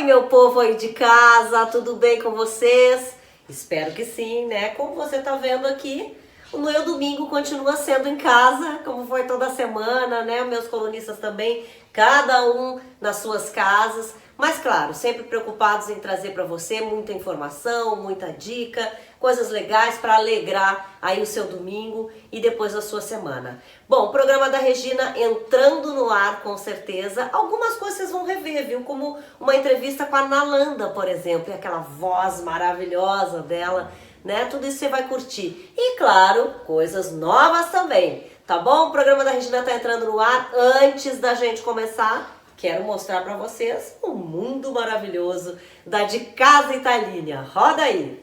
meu povo aí de casa, tudo bem com vocês? Espero que sim, né? Como você tá vendo aqui, o meu domingo continua sendo em casa, como foi toda semana, né? Meus colunistas também, cada um nas suas casas. Mas claro, sempre preocupados em trazer para você muita informação, muita dica, coisas legais para alegrar aí o seu domingo e depois a sua semana. Bom, o programa da Regina entrando no ar com certeza. Algumas coisas vocês vão rever, viu? Como uma entrevista com a Nalanda, por exemplo, e aquela voz maravilhosa dela, né? Tudo isso você vai curtir. E claro, coisas novas também, tá bom? O programa da Regina tá entrando no ar. Antes da gente começar, quero mostrar para vocês o mundo maravilhoso da De Casa Italínia. Roda aí!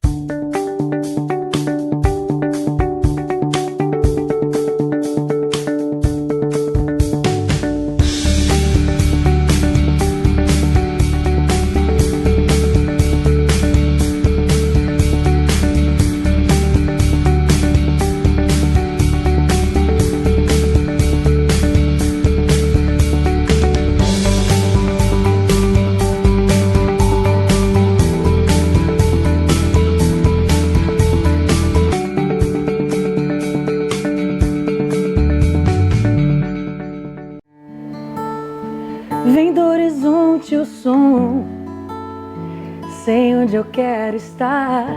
Vem do horizonte o som, sei onde eu quero estar.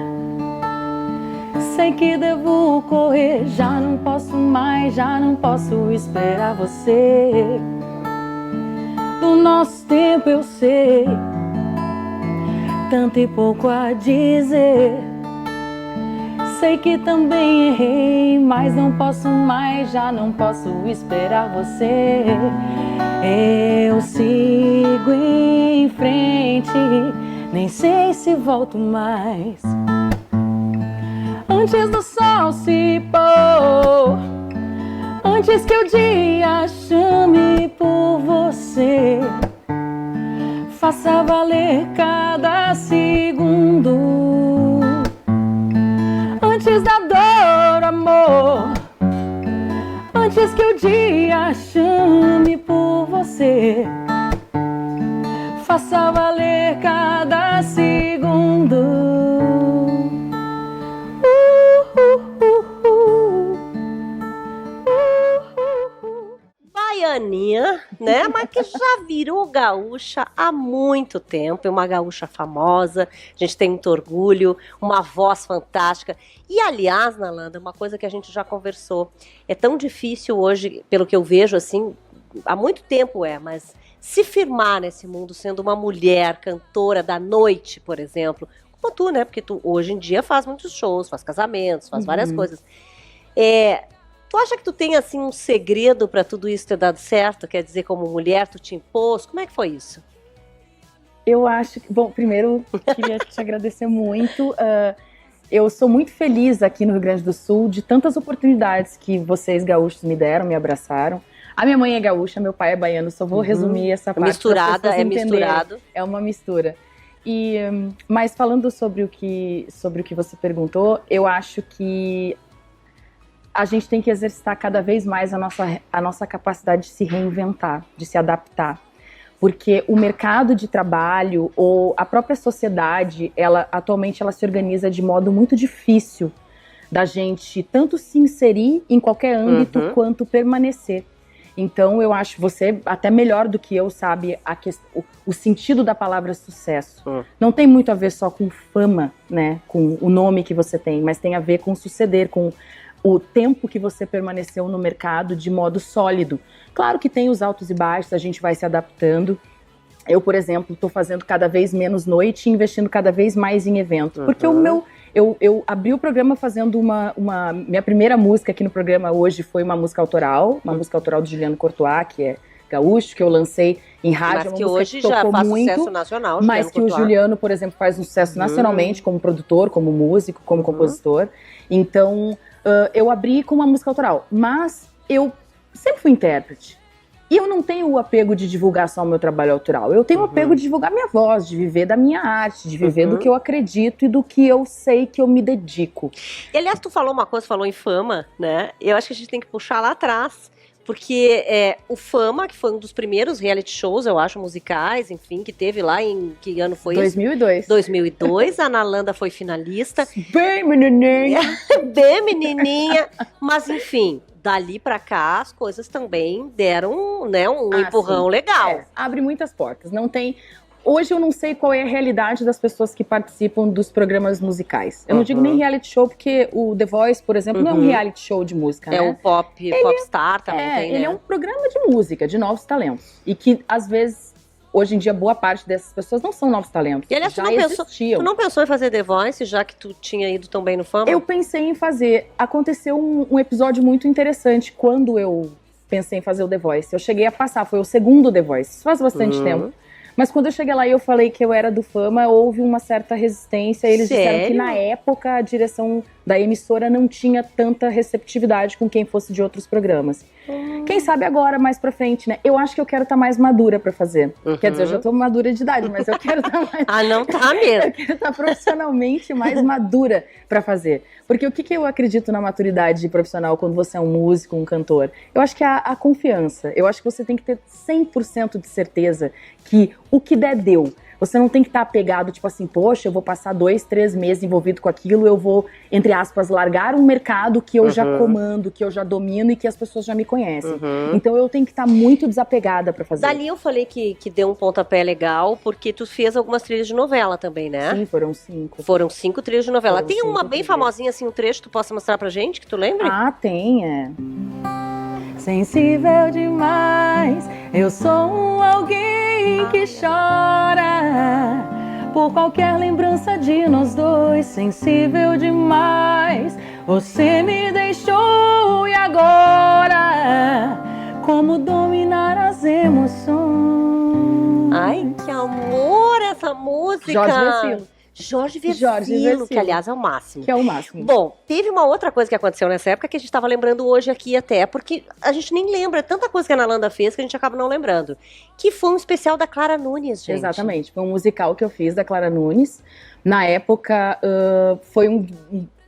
Sei que devo correr, já não posso mais, já não posso esperar você. Do nosso tempo eu sei, tanto e pouco a dizer. Sei que também errei, mas não posso mais, já não posso esperar você. Eu sigo em frente, nem sei se volto mais. Antes do sol se pôr, antes que o dia chame por você, faça valer cada segundo. Antes da dor, amor, antes que o dia chame por você, faça valer cada segundo. Baianinha, né? Mas que já virou gaúcha há muito tempo, é uma gaúcha famosa, a gente tem muito orgulho, uma voz fantástica. E aliás, Nalanda, uma coisa que a gente já conversou, é tão difícil hoje, pelo que eu vejo assim, há muito tempo mas se firmar nesse mundo sendo uma mulher cantora da noite, por exemplo, como tu, né? Porque tu hoje em dia faz muitos shows, faz casamentos, faz várias coisas. Tu acha que tu tem assim um segredo para tudo isso ter dado certo? Quer dizer, como mulher, tu te impôs? Como é que foi isso? Eu acho que, bom, primeiro queria te agradecer muito. Eu sou muito feliz aqui no Rio Grande do Sul de tantas oportunidades que vocês gaúchos me deram, me abraçaram. A minha mãe é gaúcha, meu pai é baiano, só vou resumir essa parte. Misturada, é misturado. É uma mistura. Mas falando sobre o que você perguntou, eu acho que a gente tem que exercitar cada vez mais a nossa capacidade de se reinventar, de se adaptar. Porque o mercado de trabalho ou a própria sociedade, atualmente ela se organiza de modo muito difícil da gente tanto se inserir em qualquer âmbito quanto permanecer. Então eu acho você até melhor do que eu sabe o sentido da palavra sucesso. Não tem muito a ver só com fama, né, com o nome que você tem, mas tem a ver com suceder, com o tempo que você permaneceu no mercado de modo sólido. Claro que tem os altos e baixos, a gente vai se adaptando. Eu, por exemplo, estou fazendo cada vez menos noite e investindo cada vez mais em evento. Porque eu abri o programa fazendo minha primeira música aqui no programa hoje foi uma música autoral do Juliano Courtois, que é gaúcho, que eu lancei em rádio. Mas que hoje já faz sucesso nacional. Mas que o Juliano, por exemplo, faz um sucesso nacionalmente como produtor, como músico, como compositor. Então, eu abri com uma música autoral. Mas eu sempre fui intérprete. E eu não tenho o apego de divulgar só o meu trabalho autoral. Eu tenho o apego de divulgar minha voz, de viver da minha arte, de viver do que eu acredito e do que eu sei que eu me dedico. E aliás, tu falou uma coisa, falou em fama, né? Eu acho que a gente tem que puxar lá atrás. porque o Fama, que foi um dos primeiros reality shows, eu acho, musicais, enfim, que teve lá em... Que ano foi 2002. isso? 2002. A Nalanda foi finalista. Bem menininha. Bem menininha. Mas, enfim, dali pra cá, as coisas também deram, né, um empurrão legal. Abre muitas portas. Não tem... Hoje eu não sei qual é a realidade das pessoas que participam dos programas musicais. Eu não digo nem reality show, porque o The Voice, por exemplo, não é um reality show de música, né? É o Popstar também tem, né? Ele é um programa de música, de novos talentos. E que, às vezes, hoje em dia, boa parte dessas pessoas não são novos talentos. E aliás, já existiam. Tu não pensou em fazer The Voice, já que tu tinha ido tão bem no Fama? Eu pensei em fazer. Aconteceu um episódio muito interessante quando eu pensei em fazer o The Voice. Eu cheguei a passar, foi o segundo The Voice. Isso faz bastante tempo. Mas quando eu cheguei lá e eu falei que eu era do Fama, houve uma certa resistência. Eles disseram que na época a direção da emissora não tinha tanta receptividade com quem fosse de outros programas. Quem sabe agora, mais pra frente, né? Eu acho que eu quero estar mais madura pra fazer. Quer dizer, eu já tô madura de idade, mas eu quero estar mais... não tá mesmo. Eu quero estar profissionalmente mais madura pra fazer. Porque o que eu acredito na maturidade profissional quando você é um músico, um cantor? Eu acho que é a confiança. Eu acho que você tem que ter 100% de certeza que o que der, deu. Você não tem que estar apegado, tipo assim, poxa, eu vou passar 2, 3 meses envolvido com aquilo, eu vou, entre aspas, largar um mercado que eu já comando, que eu já domino e que as pessoas já me conhecem. Então eu tenho que estar muito desapegada pra fazer. Dali eu falei que deu um pontapé legal, porque tu fez algumas trilhas de novela também, né? Sim, foram 5. Foram 5 trilhas de novela. Foram tem uma 5 bem trilhas. famosinha, assim, um trecho que tu possa mostrar pra gente, que tu lembra? Ah, tem, Sensível demais, eu sou alguém que chora por qualquer lembrança de nós dois. Sensível demais, você me deixou e agora como dominar as emoções? Ai, que amor essa música! Jorge Versilo, que aliás é o máximo. Que é o máximo. Bom, teve uma outra coisa que aconteceu nessa época que a gente estava lembrando hoje aqui até, porque a gente nem lembra, tanta coisa que a Nalanda fez que a gente acaba não lembrando. Que foi um especial da Clara Nunes, gente. Exatamente, foi um musical que eu fiz da Clara Nunes. Na época, foi um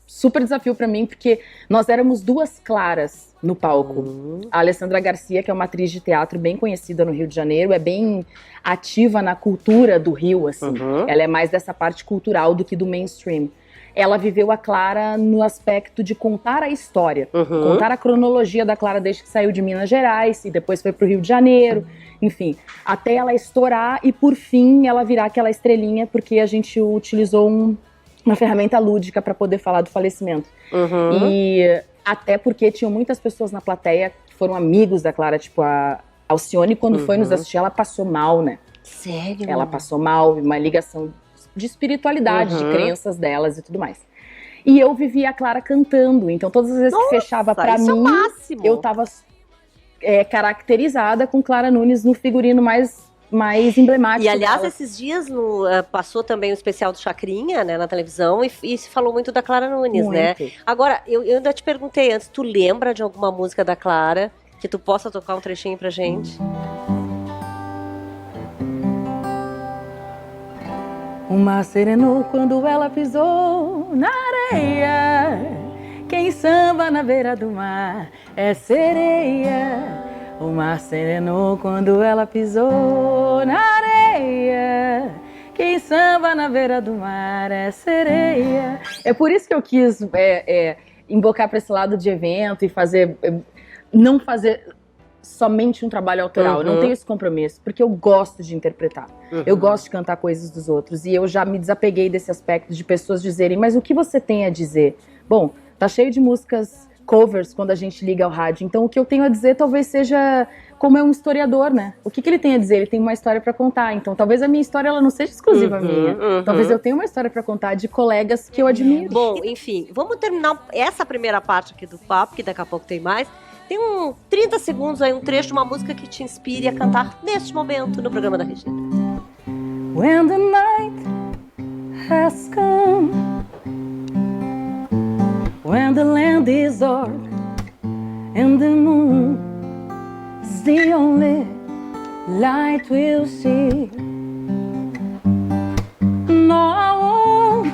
super desafio pra mim, porque nós éramos 2 Claras no palco. A Alessandra Garcia, que é uma atriz de teatro bem conhecida no Rio de Janeiro, é bem ativa na cultura do Rio, assim. Ela é mais dessa parte cultural do que do mainstream. Ela viveu a Clara no aspecto de contar a história, contar a cronologia da Clara desde que saiu de Minas Gerais e depois foi pro Rio de Janeiro, enfim, até ela estourar e por fim ela virar aquela estrelinha, porque a gente utilizou uma ferramenta lúdica para poder falar do falecimento. E até porque tinham muitas pessoas na plateia que foram amigos da Clara, tipo a Alcione, quando foi nos assistir, ela passou mal, né? Sério? Ela passou mal, uma ligação de espiritualidade, de crenças delas e tudo mais. E eu vivia a Clara cantando, então todas as vezes que fechava pra mim, eu tava caracterizada com Clara Nunes no figurino mais emblemático. E aliás, dela. esses dias passou também o especial do Chacrinha, né, na televisão, e se falou muito da Clara Nunes, Muito. né? Agora, eu ainda te perguntei antes, tu lembra de alguma música da Clara que tu possa tocar um trechinho pra gente? O mar serenou quando ela pisou na areia. Quem samba na beira do mar é sereia. O mar serenou quando ela pisou na areia. Quem samba na beira do mar é sereia. É por isso que eu quis embocar para esse lado de evento e fazer... não fazer somente um trabalho autoral. Eu não tenho esse compromisso, porque eu gosto de interpretar. Eu gosto de cantar coisas dos outros. E eu já me desapeguei desse aspecto de pessoas dizerem, mas o que você tem a dizer? Bom, tá cheio de músicas covers quando a gente liga ao rádio. Então o que eu tenho a dizer talvez seja como é um historiador, né? O que ele tem a dizer? Ele tem uma história pra contar. Então talvez a minha história ela não seja exclusiva minha. Talvez eu tenha uma história pra contar de colegas que eu admiro. Bom, enfim, vamos terminar essa primeira parte aqui do papo, que daqui a pouco tem mais. Tem 30 segundos aí, um trecho de uma música que te inspire a cantar neste momento no programa da Regina. When the night has come, when the land is dark and the moon is the only light we'll see. No, I won't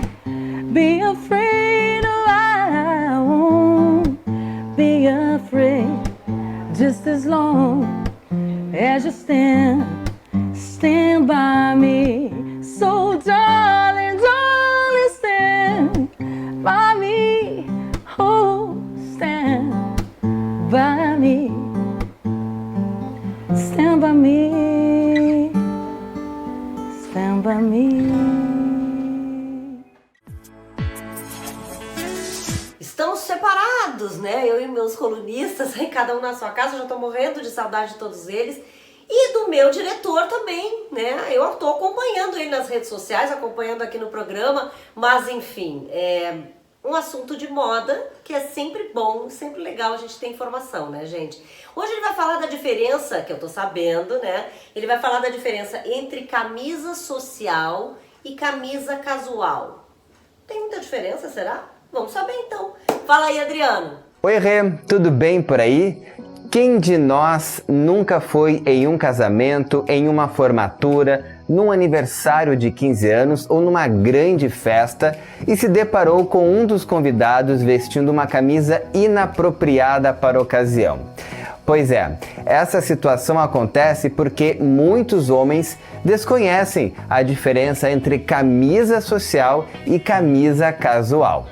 be afraid, no, I won't be afraid. just as long as you stand by me. So darling, darling, stand by me. Oh, stand by me. Stand by me. Stand by me. Estamos separados, né? Eu e meus colunistas, cada um na sua casa, eu já tô morrendo de saudade de todos eles. E do meu diretor também, né? Eu tô acompanhando ele nas redes sociais, acompanhando aqui no programa, mas enfim, é um assunto de moda que é sempre bom, sempre legal a gente ter informação, né, gente? Hoje ele vai falar da diferença, que eu tô sabendo, né? Ele vai falar da diferença entre camisa social e camisa casual. Tem muita diferença, será? Vamos saber então. Fala aí, Adriano. Oi, Rê, tudo bem por aí? Quem de nós nunca foi em um casamento, em uma formatura, num aniversário de 15 anos ou numa grande festa e se deparou com um dos convidados vestindo uma camisa inapropriada para a ocasião? Pois é, essa situação acontece porque muitos homens desconhecem a diferença entre camisa social e camisa casual.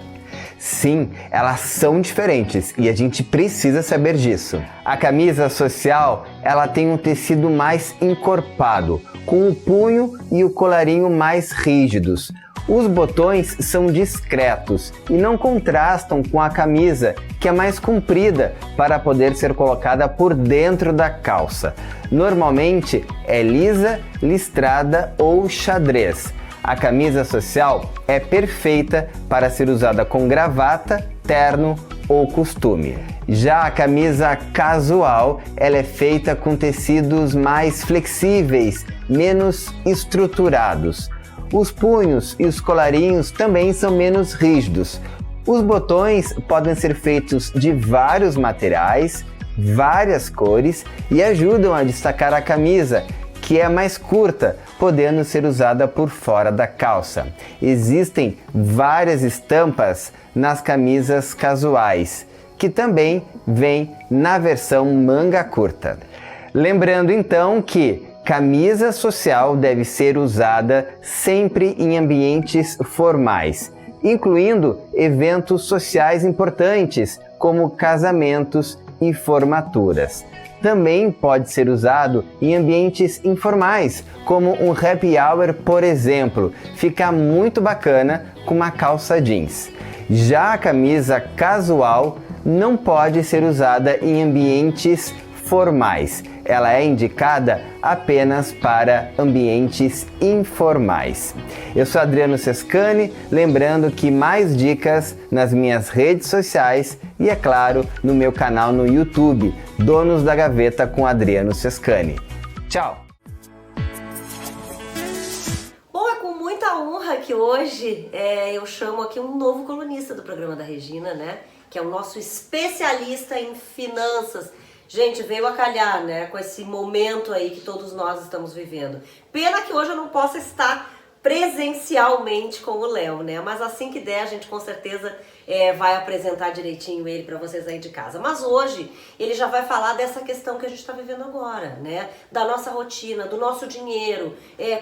Sim, elas são diferentes e a gente precisa saber disso. A camisa social, ela tem um tecido mais encorpado, com o punho e o colarinho mais rígidos. Os botões são discretos e não contrastam com a camisa, que é mais comprida para poder ser colocada por dentro da calça. Normalmente é lisa, listrada ou xadrez. A camisa social é perfeita para ser usada com gravata, terno ou costume. Já a camisa casual, ela é feita com tecidos mais flexíveis, menos estruturados. Os punhos e os colarinhos também são menos rígidos. Os botões podem ser feitos de vários materiais, várias cores e ajudam a destacar a camisa, que é mais curta, podendo ser usada por fora da calça. Existem várias estampas nas camisas casuais, que também vem na versão manga curta. Lembrando então que camisa social deve ser usada sempre em ambientes formais, incluindo eventos sociais importantes, como casamentos e formaturas. Também pode ser usado em ambientes informais, como um happy hour, por exemplo. Fica muito bacana com uma calça jeans. Já a camisa casual não pode ser usada em ambientes formais. Ela é indicada apenas para ambientes informais. Eu sou Adriano Sescani, lembrando que mais dicas nas minhas redes sociais e, é claro, no meu canal no YouTube, Donos da Gaveta com Adriano Sescani. Tchau! Bom, é com muita honra que hoje eu chamo aqui um novo colunista do programa da Regina, né? Que é o nosso especialista em finanças. Gente, veio a calhar, né, com esse momento aí que todos nós estamos vivendo. Pena que hoje eu não possa estar presencialmente com o Léo, né? Mas assim que der, a gente com certeza vai apresentar direitinho ele para vocês aí de casa. Mas hoje ele já vai falar dessa questão que a gente está vivendo agora, né? Da nossa rotina, do nosso dinheiro.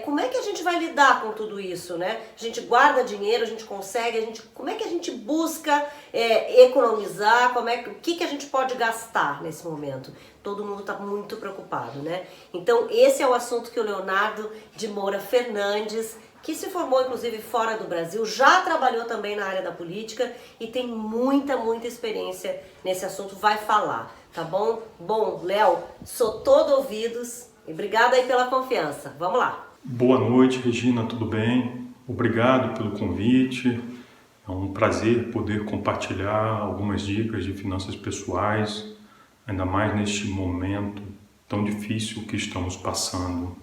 Como é que a gente vai lidar com tudo isso, né? A gente guarda dinheiro, a gente consegue, como é que a gente busca economizar, o que a gente pode gastar nesse momento? Todo mundo está muito preocupado, né? Então esse é o assunto que o Leonardo de Moura Fernandes, que se formou inclusive fora do Brasil, já trabalhou também na área da política e tem muita experiência nesse assunto, vai falar, tá bom? Bom, Léo, sou todo ouvidos e obrigada aí pela confiança. Vamos lá. Boa noite, Regina, tudo bem? Obrigado pelo convite. É um prazer poder compartilhar algumas dicas de finanças pessoais, ainda mais neste momento tão difícil que estamos passando.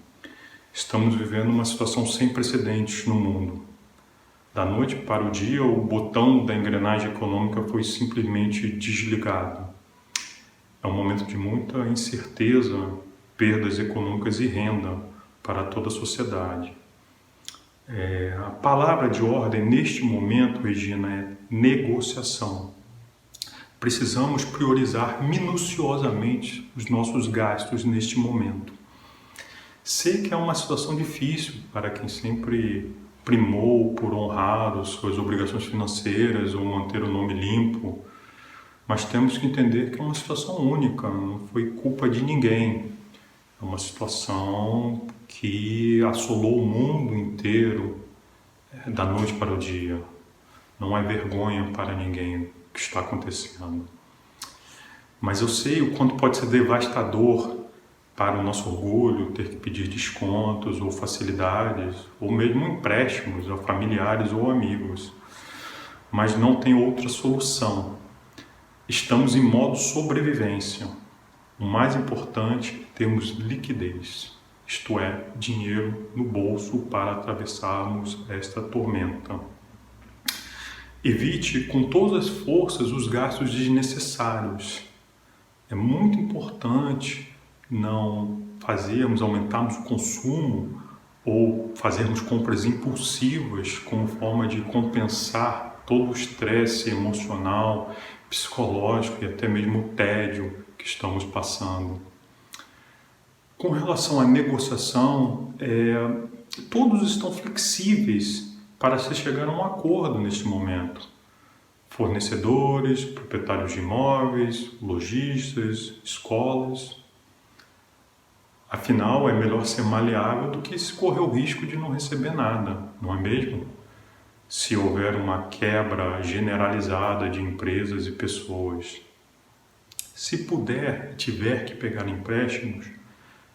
Estamos vivendo uma situação sem precedentes no mundo. Da noite para o dia, o botão da engrenagem econômica foi simplesmente desligado. É um momento de muita incerteza, perdas econômicas e renda para toda a sociedade. A palavra de ordem neste momento, Regina, é negociação. Precisamos priorizar minuciosamente os nossos gastos neste momento. Sei que é uma situação difícil para quem sempre primou por honrar as suas obrigações financeiras ou manter o nome limpo, mas temos que entender que é uma situação única, não foi culpa de ninguém. É uma situação que assolou o mundo inteiro da noite para o dia. Não é vergonha para ninguém o que está acontecendo. Mas eu sei o quanto pode ser devastador para o nosso orgulho ter que pedir descontos ou facilidades, ou mesmo empréstimos a familiares ou amigos. Mas não tem outra solução. Estamos em modo sobrevivência. O mais importante é termos liquidez, isto é, dinheiro no bolso para atravessarmos esta tormenta. Evite com todas as forças os gastos desnecessários. É muito importante não aumentarmos o consumo ou fazermos compras impulsivas como forma de compensar todo o estresse emocional, psicológico e até mesmo o tédio que estamos passando. Com relação à negociação, todos estão flexíveis para se chegar a um acordo neste momento. Fornecedores, proprietários de imóveis, lojistas, escolas. Afinal, é melhor ser maleável do que se correr o risco de não receber nada, não é mesmo? Se houver uma quebra generalizada de empresas e pessoas. Se puder e tiver que pegar empréstimos,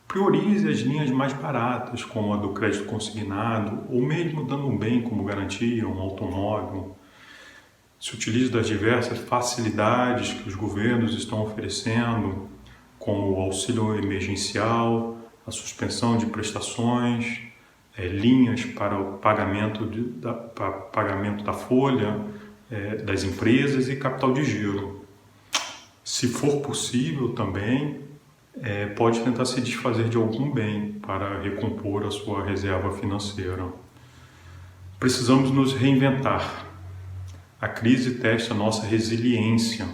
priorize as linhas mais baratas, como a do crédito consignado, ou mesmo dando um bem como garantia, um automóvel. Se utilize das diversas facilidades que os governos estão oferecendo, como o auxílio emergencial, a suspensão de prestações, linhas para o pagamento da folha das empresas e capital de giro. Se for possível também, pode tentar se desfazer de algum bem para recompor a sua reserva financeira. Precisamos nos reinventar. A crise testa a nossa resiliência,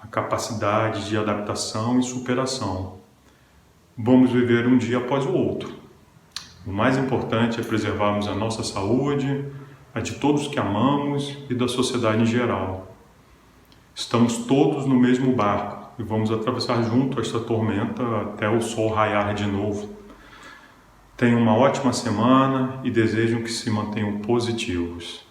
a capacidade de adaptação e superação. Vamos viver um dia após o outro. O mais importante é preservarmos a nossa saúde, a de todos que amamos e da sociedade em geral. Estamos todos no mesmo barco e vamos atravessar junto esta tormenta até o sol raiar de novo. Tenham uma ótima semana e desejo que se mantenham positivos.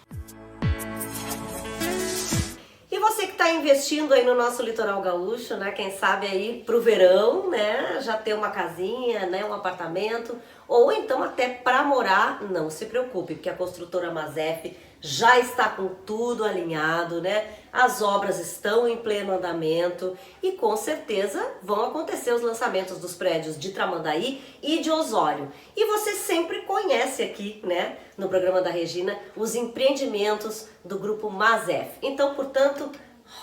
Investindo aí no nosso litoral gaúcho, né? Quem sabe aí pro verão, né? Já ter uma casinha, né? Um apartamento, ou então até para morar, não se preocupe, porque a construtora Mazef já está com tudo alinhado, né? As obras estão em pleno andamento e com certeza vão acontecer os lançamentos dos prédios de Tramandaí e de Osório. E você sempre conhece aqui, né? No programa da Regina, os empreendimentos do grupo Mazef. Então, portanto,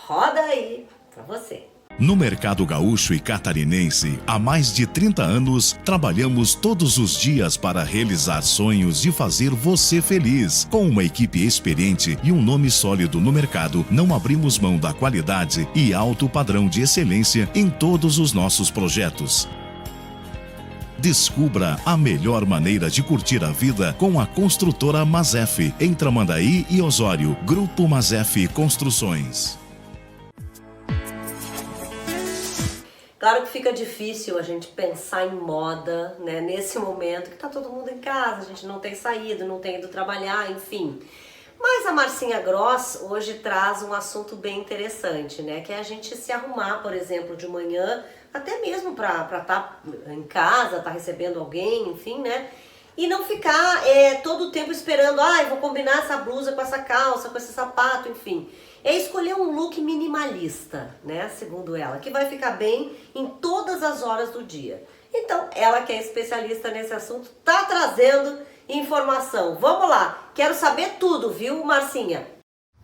roda aí pra você. No mercado gaúcho e catarinense, há mais de 30 anos, trabalhamos todos os dias para realizar sonhos de fazer você feliz. Com uma equipe experiente e um nome sólido no mercado, não abrimos mão da qualidade e alto padrão de excelência em todos os nossos projetos. Descubra a melhor maneira de curtir a vida com a construtora Mazef, em Tramandaí e Osório. Grupo Mazef Construções. Claro que fica difícil a gente pensar em moda, né, nesse momento que tá todo mundo em casa, a gente não tem saído, não tem ido trabalhar, enfim. Mas a Marcinha Gross hoje traz um assunto bem interessante, né, que é a gente se arrumar, por exemplo, de manhã, até mesmo para estar em casa, tá recebendo alguém, enfim, né, e não ficar todo o tempo esperando, vou combinar essa blusa com essa calça, com esse sapato, enfim. É escolher um look minimalista, né, segundo ela, que vai ficar bem em todas as horas do dia. Então, ela que é especialista nesse assunto, tá trazendo informação. Vamos lá, quero saber tudo, viu, Marcinha?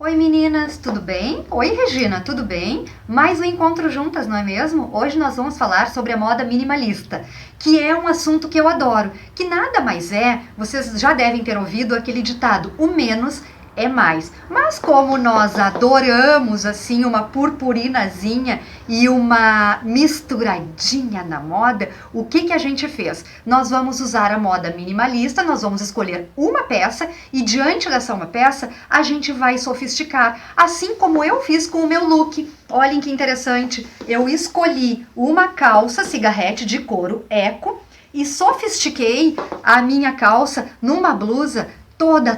Oi meninas, tudo bem? Oi Regina, tudo bem? Mais um encontro juntas, não é mesmo? Hoje nós vamos falar sobre a moda minimalista, que é um assunto que eu adoro, que nada mais é, vocês já devem ter ouvido aquele ditado, o menos é mais. Mas como nós adoramos assim uma purpurinazinha e uma misturadinha na moda, o que a gente fez? Nós vamos usar a moda minimalista, nós vamos escolher uma peça e diante dessa uma peça a gente vai sofisticar, assim como eu fiz com o meu look. Olhem que interessante, eu escolhi uma calça cigarrete de couro eco e sofistiquei a minha calça numa blusa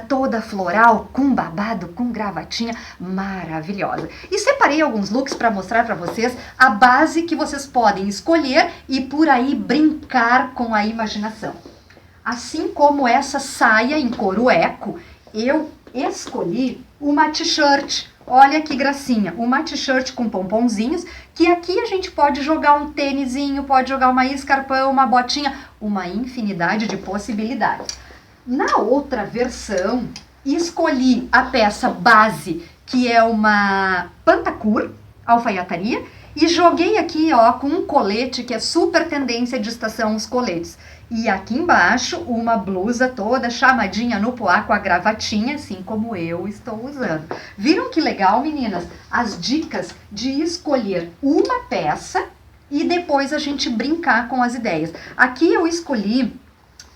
toda floral, com babado, com gravatinha maravilhosa. E separei alguns looks para mostrar para vocês a base que vocês podem escolher e por aí brincar com a imaginação. Assim como essa saia em couro eco, eu escolhi uma t-shirt. Olha que gracinha, uma t-shirt com pomponzinhos, que aqui a gente pode jogar um tênisinho, pode jogar uma escarpão, uma botinha, uma infinidade de possibilidades. Na outra versão, escolhi a peça base, que é uma pantacur, alfaiataria, e joguei aqui ó, com um colete, que é super tendência de estação os coletes. E aqui embaixo, uma blusa toda chamadinha no poá com a gravatinha, assim como eu estou usando. Viram que legal, meninas? As dicas de escolher uma peça e depois a gente brincar com as ideias. Aqui eu escolhi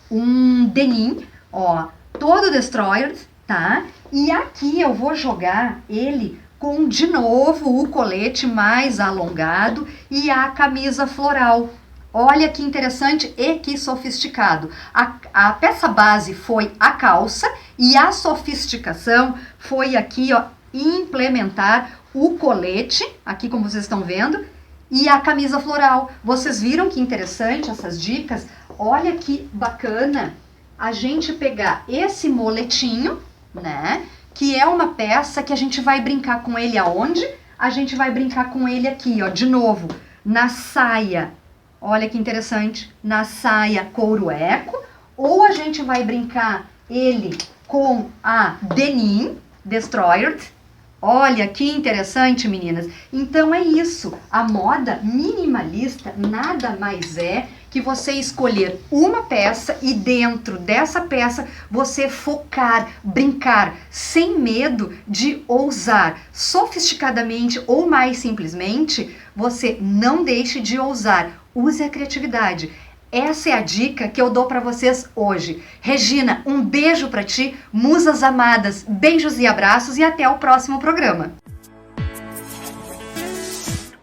um denim, ó, todo destroyer, tá? E aqui eu vou jogar ele com, de novo, o colete mais alongado e a camisa floral. Olha que interessante e que sofisticado. A peça base foi a calça e a sofisticação foi aqui, ó, implementar o colete, aqui como vocês estão vendo, e a camisa floral. Vocês viram que interessante essas dicas? Olha que bacana a gente pegar esse moletinho, né? Que é uma peça que a gente vai brincar com ele aonde? A gente vai brincar com ele aqui, ó, de novo, na saia. Olha que interessante, na saia couro eco, ou a gente vai brincar ele com a denim destroyer. Olha que interessante, meninas. Então é isso, a moda minimalista nada mais é que você escolher uma peça e dentro dessa peça você focar, brincar, sem medo de ousar. Sofisticadamente ou mais simplesmente, você não deixe de ousar. Use a criatividade. Essa é a dica que eu dou para vocês hoje. Regina, um beijo para ti, musas amadas, beijos e abraços e até o próximo programa.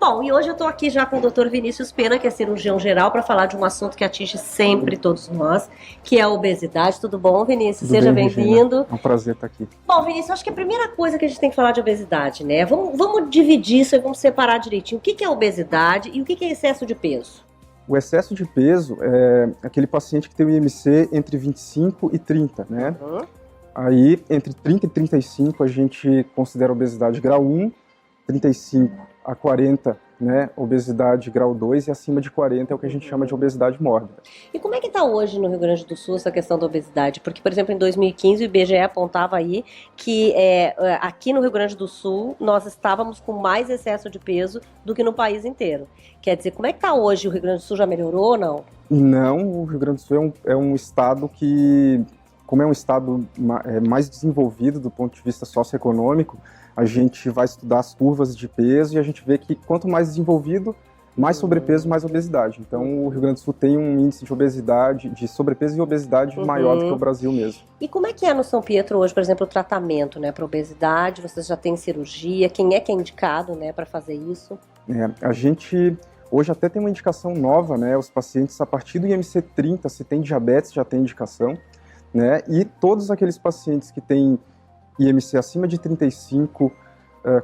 Bom, e hoje eu tô aqui já com o Dr. Vinícius Pena, que é cirurgião geral, para falar de um assunto que atinge sempre todos nós, que é a obesidade. Tudo bom, Vinícius? Tudo Seja bem, bem-vindo. É um prazer estar aqui. Bom, Vinícius, acho que a primeira coisa que a gente tem que falar de obesidade, né? Vamos dividir isso e vamos separar direitinho. O que é obesidade e o que é excesso de peso? O excesso de peso é aquele paciente que tem o IMC entre 25 e 30, né? Uhum. Aí, entre 30 e 35, a gente considera obesidade grau 1, 35 a 40, né, obesidade grau 2, e acima de 40 é o que a gente chama de obesidade mórbida. E como é que está hoje no Rio Grande do Sul essa questão da obesidade? Porque, por exemplo, em 2015 o IBGE apontava aí que aqui no Rio Grande do Sul nós estávamos com mais excesso de peso do que no país inteiro. Quer dizer, como é que está hoje? O Rio Grande do Sul já melhorou ou não? Não, o Rio Grande do Sul é um estado que, como é um estado mais desenvolvido do ponto de vista socioeconômico, a gente vai estudar as curvas de peso e a gente vê que quanto mais desenvolvido, mais sobrepeso, mais obesidade. Então o Rio Grande do Sul tem um índice de obesidade, de sobrepeso e obesidade maior do que o Brasil mesmo. E como é que é no São Pietro hoje, por exemplo, o tratamento, né, para obesidade? Vocês já têm cirurgia? Quem é indicado, né, para fazer isso? A gente hoje até tem uma indicação nova, né? Os pacientes a partir do IMC 30, se tem diabetes, já tem indicação, né? E todos aqueles pacientes que têm IMC acima de 35,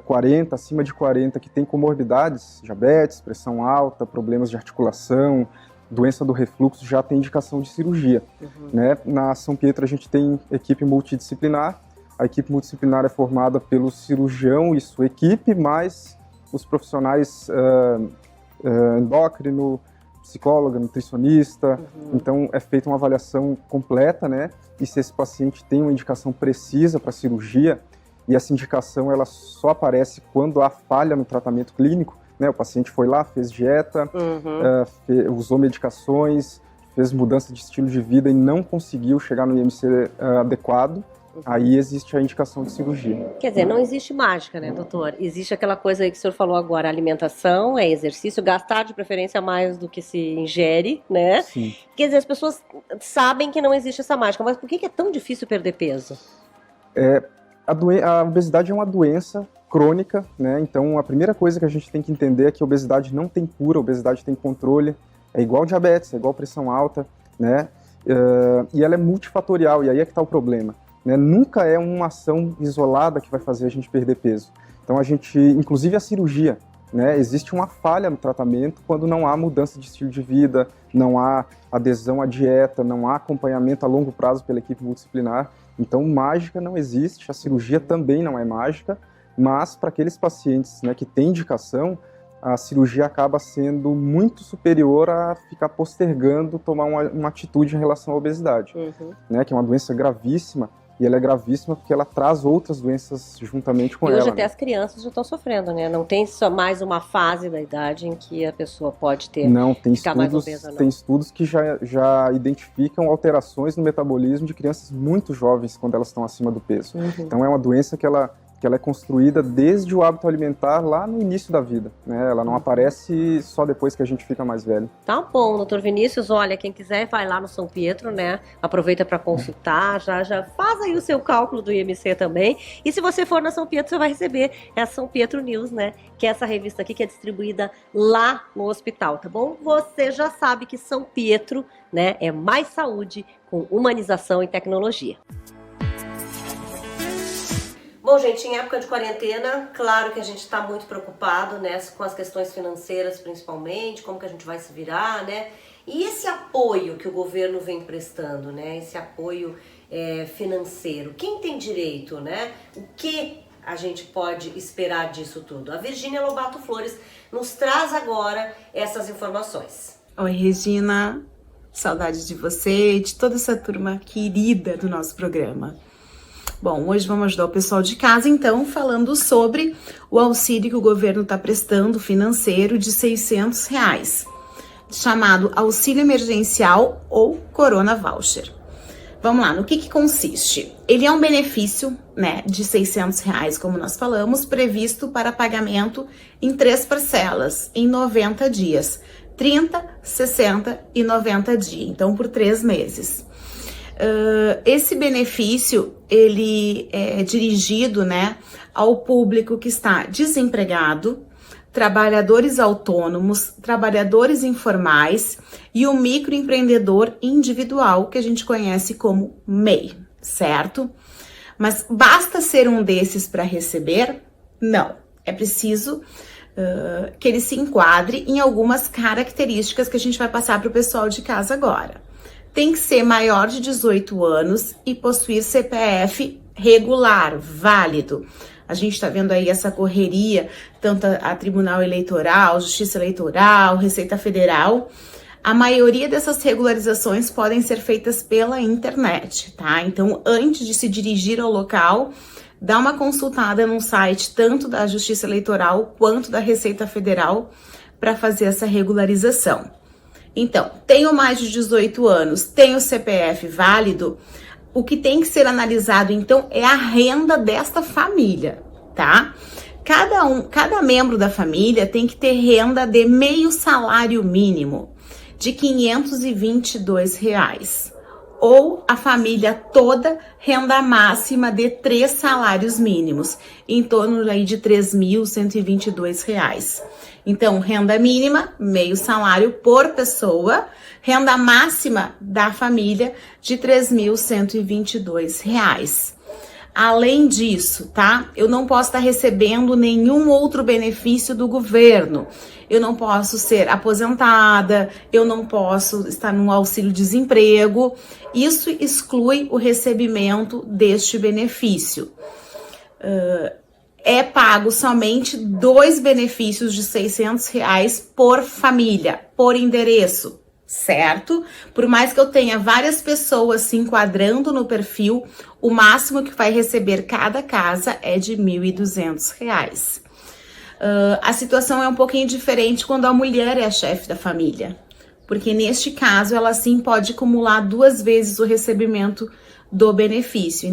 40, acima de 40, que tem comorbidades, diabetes, pressão alta, problemas de articulação, doença do refluxo, já tem indicação de cirurgia. Né? Na São Pietro a gente tem equipe multidisciplinar, a equipe multidisciplinar é formada pelo cirurgião e sua equipe, mais os profissionais endócrino, psicóloga, nutricionista, então é feita uma avaliação completa, né? E se esse paciente tem uma indicação precisa para cirurgia, e essa indicação ela só aparece quando há falha no tratamento clínico, né? O paciente foi lá, fez dieta, usou medicações, fez mudança de estilo de vida e não conseguiu chegar no IMC adequado, aí existe a indicação de cirurgia. Quer dizer, não existe mágica, né, doutor? Existe aquela coisa aí que o senhor falou agora, alimentação, é exercício, gastar de preferência mais do que se ingere, né? Sim. Quer dizer, as pessoas sabem que não existe essa mágica, mas por que é tão difícil perder peso? A obesidade é uma doença crônica, né? Então a primeira coisa que a gente tem que entender é que a obesidade não tem cura, a obesidade tem controle, é igual diabetes, é igual pressão alta, né? E ela é multifatorial, e aí é que está o problema, né? Nunca é uma ação isolada que vai fazer a gente perder peso. Então inclusive a cirurgia, né? Existe uma falha no tratamento quando não há mudança de estilo de vida, não há adesão à dieta, não há acompanhamento a longo prazo pela equipe multidisciplinar. Então mágica não existe, a cirurgia também não é mágica, mas para aqueles pacientes, né, que têm indicação, a cirurgia acaba sendo muito superior a ficar postergando tomar uma atitude em relação à obesidade, né, que é uma doença gravíssima, e ela é gravíssima porque ela traz outras doenças juntamente com ela. E hoje até né? as crianças já estão sofrendo, né? Não tem só mais uma fase da idade em que a pessoa pode ter, não, tem ficar mais estudos, obesa, não. Tem estudos que já identificam alterações no metabolismo de crianças muito jovens quando elas estão acima do peso. Então é uma doença que ela é construída desde o hábito alimentar lá no início da vida, né? Ela não aparece só depois que a gente fica mais velho. Tá bom, doutor Vinícius, olha, quem quiser vai lá no São Pietro, né? Aproveita para consultar, já faz aí o seu cálculo do IMC também. E se você for na São Pietro, você vai receber a São Pietro News, né? Que é essa revista aqui que é distribuída lá no hospital, tá bom? Você já sabe que São Pietro, né, é mais saúde com humanização e tecnologia. Bom, gente, em época de quarentena, claro que a gente está muito preocupado, né, com as questões financeiras principalmente, como que a gente vai se virar, né? E esse apoio que o governo vem prestando, né, esse apoio financeiro, quem tem direito, né? O que a gente pode esperar disso tudo? A Virgínia Lobato Flores nos traz agora essas informações. Oi, Regina, saudades de você e de toda essa turma querida do nosso programa. Bom, hoje vamos ajudar o pessoal de casa, então, falando sobre o auxílio que o governo está prestando financeiro de R$600, chamado Auxílio Emergencial ou Corona Voucher. Vamos lá, no que consiste? Ele é um benefício, né, de R$600, como nós falamos, previsto para pagamento em 3 parcelas, em 90 dias, 30, 60 e 90 dias, então por 3 meses. Esse benefício, ele é dirigido, né, ao público que está desempregado, trabalhadores autônomos, trabalhadores informais e o microempreendedor individual, que a gente conhece como MEI, certo? Mas basta ser um desses para receber? Não, é preciso que ele se enquadre em algumas características que a gente vai passar para o pessoal de casa agora. Tem que ser maior de 18 anos e possuir CPF regular, válido. A gente está vendo aí essa correria, tanto a Tribunal Eleitoral, Justiça Eleitoral, Receita Federal. A maioria dessas regularizações podem ser feitas pela internet, tá? Então, antes de se dirigir ao local, dá uma consultada no site tanto da Justiça Eleitoral quanto da Receita Federal para fazer essa regularização. Então, tenho mais de 18 anos, tenho CPF válido, o que tem que ser analisado, então, é a renda desta família, tá? Cada membro da família tem que ter renda de meio salário mínimo, de R$522, ou a família toda, renda máxima de 3 salários mínimos, em torno aí de R$3.122. Então, renda mínima, meio salário por pessoa, renda máxima da família de R$3.122. Além disso, tá? Eu não posso estar recebendo nenhum outro benefício do governo. Eu não posso ser aposentada, eu não posso estar no auxílio-desemprego. Isso exclui o recebimento deste benefício. É pago somente 2 benefícios de R$600 por família, por endereço, certo? Por mais que eu tenha várias pessoas se enquadrando no perfil, o máximo que vai receber cada casa é de R$1.200. A situação é um pouquinho diferente quando a mulher é a chefe da família, porque neste caso ela sim pode acumular 2 vezes o recebimento do benefício.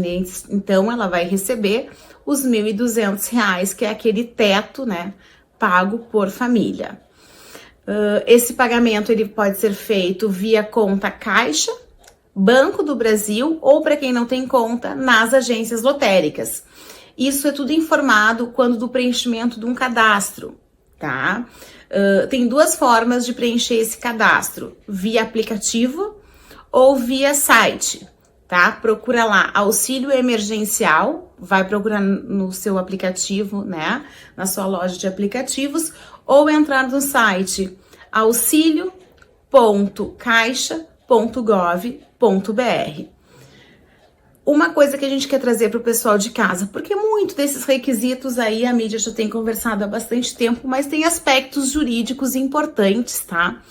Então, ela vai receber os R$ 1.200, que é aquele teto, né, pago por família. Esse pagamento ele pode ser feito via conta Caixa, Banco do Brasil ou, para quem não tem conta, nas agências lotéricas. Isso é tudo informado quando do preenchimento de um cadastro, tá? Tem duas formas de preencher esse cadastro, via aplicativo ou via site, tá? Procura lá, auxílio emergencial, vai procurar no seu aplicativo, né? Na sua loja de aplicativos, ou entrar no site auxilio.caixa.gov.br. Uma coisa que a gente quer trazer para o pessoal de casa, porque muito desses requisitos aí a mídia já tem conversado há bastante tempo, mas tem aspectos jurídicos importantes, tá?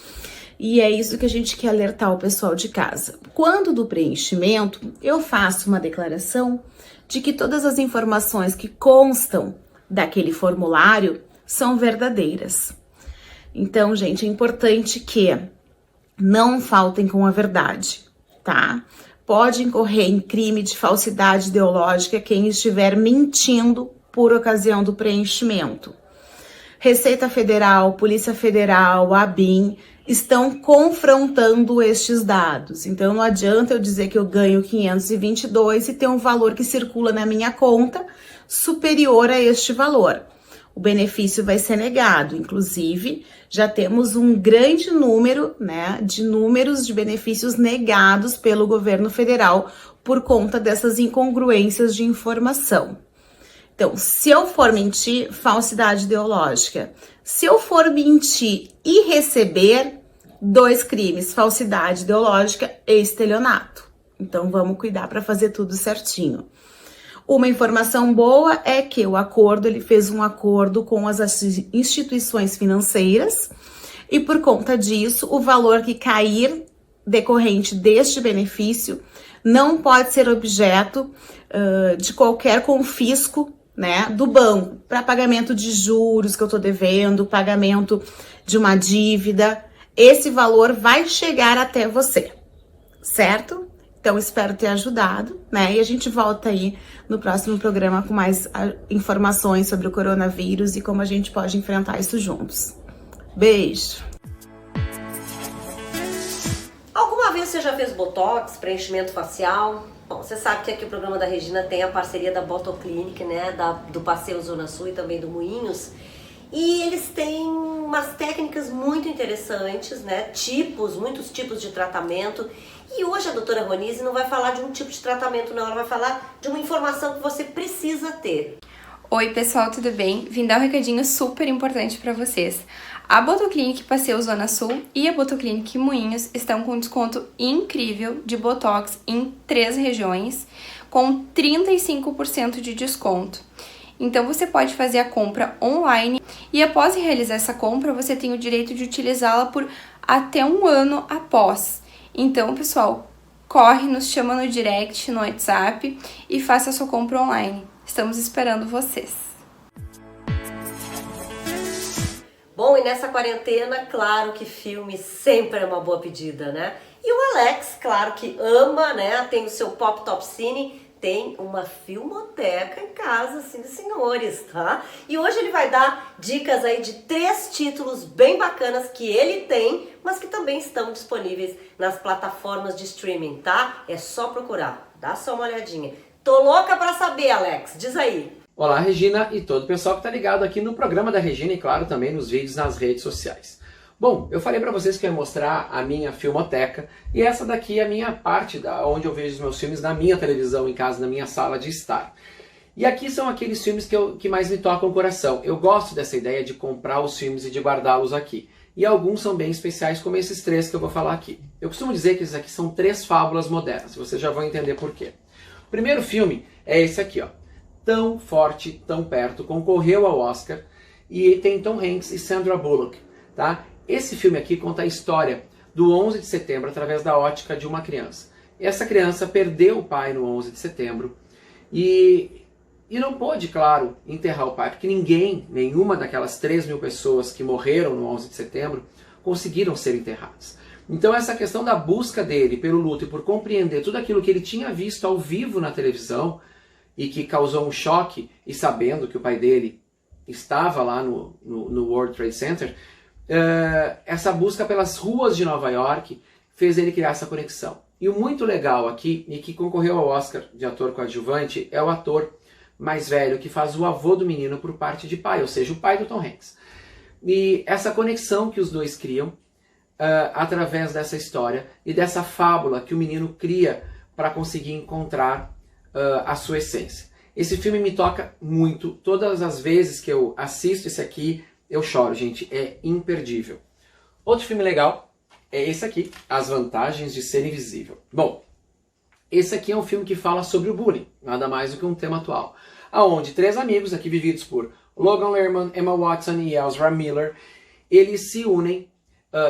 E é isso que a gente quer alertar o pessoal de casa. Quando do preenchimento, eu faço uma declaração de que todas as informações que constam daquele formulário são verdadeiras. Então, gente, é importante que não faltem com a verdade, tá? Pode incorrer em crime de falsidade ideológica quem estiver mentindo por ocasião do preenchimento. Receita Federal, Polícia Federal, ABIN estão confrontando estes dados. Então, não adianta eu dizer que eu ganho 522 e ter um valor que circula na minha conta superior a este valor. O benefício vai ser negado. Inclusive, já temos um grande número, né, de números de benefícios negados pelo governo federal por conta dessas incongruências de informação. Então, se eu for mentir, falsidade ideológica. Se eu for mentir e receber, 2 crimes, falsidade ideológica e estelionato. Então, vamos cuidar para fazer tudo certinho. Uma informação boa é que ele fez um acordo com as instituições financeiras e por conta disso, o valor que cair decorrente deste benefício não pode ser objeto de qualquer confisco, né, do banco para pagamento de juros que eu tô devendo, pagamento de uma dívida. Esse valor vai chegar até você, certo? Então, espero ter ajudado, né? E a gente volta aí no próximo programa com mais informações sobre o coronavírus e como a gente pode enfrentar isso juntos. Beijo! Alguma vez você já fez botox, preenchimento facial? Bom, você sabe que aqui o programa da Regina tem a parceria da Botoclinic, né? Do Passeio Zona Sul e também do Moinhos. E eles têm umas técnicas muito interessantes, né? Muitos tipos de tratamento. E hoje a doutora Ronise não vai falar de um tipo de tratamento, não. Ela vai falar de uma informação que você precisa ter. Oi, pessoal, tudo bem? Vim dar um recadinho super importante para vocês. A Botoclinic Passeio Zona Sul e a Botoclinic Moinhos estão com um desconto incrível de Botox em 3 regiões, com 35% de desconto. Então você pode fazer a compra online e após realizar essa compra, você tem o direito de utilizá-la por até 1 ano após. Então, pessoal, corre, nos chama no direct, no WhatsApp e faça a sua compra online. Estamos esperando vocês. Bom, e nessa quarentena, claro que filme sempre é uma boa pedida, né? E o Alex, claro que ama, né? Tem o seu Pop Top Cine, tem uma filmoteca em casa, sim, senhores, tá? E hoje ele vai dar dicas aí de 3 títulos bem bacanas que ele tem, mas que também estão disponíveis nas plataformas de streaming, tá? É só procurar, dá só uma olhadinha. Tô louca pra saber, Alex, diz aí. Olá, Regina e todo o pessoal que tá ligado aqui no programa da Regina e, claro, também nos vídeos nas redes sociais. Bom, eu falei para vocês que eu ia mostrar a minha filmoteca e essa daqui é a minha parte onde eu vejo os meus filmes na minha televisão em casa, na minha sala de estar. E aqui são aqueles filmes que mais me tocam o coração. Eu gosto dessa ideia de comprar os filmes e de guardá-los aqui. E alguns são bem especiais, como esses 3 que eu vou falar aqui. Eu costumo dizer que esses aqui são 3 fábulas modernas, vocês já vão entender por quê. O primeiro filme é esse aqui, ó. Tão Forte, Tão Perto, concorreu ao Oscar e tem Tom Hanks e Sandra Bullock, tá? Esse filme aqui conta a história do 11 de setembro através da ótica de uma criança. Essa criança perdeu o pai no 11 de setembro e não pôde, claro, enterrar o pai, porque nenhuma daquelas 3.000 pessoas que morreram no 11 de setembro conseguiram ser enterradas. Então essa questão da busca dele pelo luto e por compreender tudo aquilo que ele tinha visto ao vivo na televisão e que causou um choque, e sabendo que o pai dele estava lá no World Trade Center, essa busca pelas ruas de Nova York fez ele criar essa conexão. E o muito legal aqui, e que concorreu ao Oscar de ator coadjuvante, é o ator mais velho que faz o avô do menino por parte de pai, ou seja, o pai do Tom Hanks. E essa conexão que os dois criam através dessa história e dessa fábula que o menino cria para conseguir encontrar a sua essência. Esse filme me toca muito. Todas as vezes que eu assisto esse aqui, eu choro, gente. É imperdível. Outro filme legal é esse aqui, As Vantagens de Ser Invisível. Bom, esse aqui é um filme que fala sobre o bullying, nada mais do que um tema atual. Onde 3 amigos, aqui vividos por Logan Lerman, Emma Watson e Ezra Miller, eles se unem,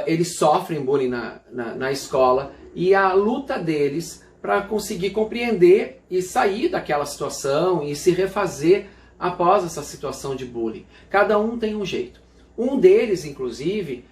eles sofrem bullying na escola, e a luta deles para conseguir compreender e sair daquela situação e se refazer após essa situação de bullying. Cada um tem um jeito. Um deles, inclusive,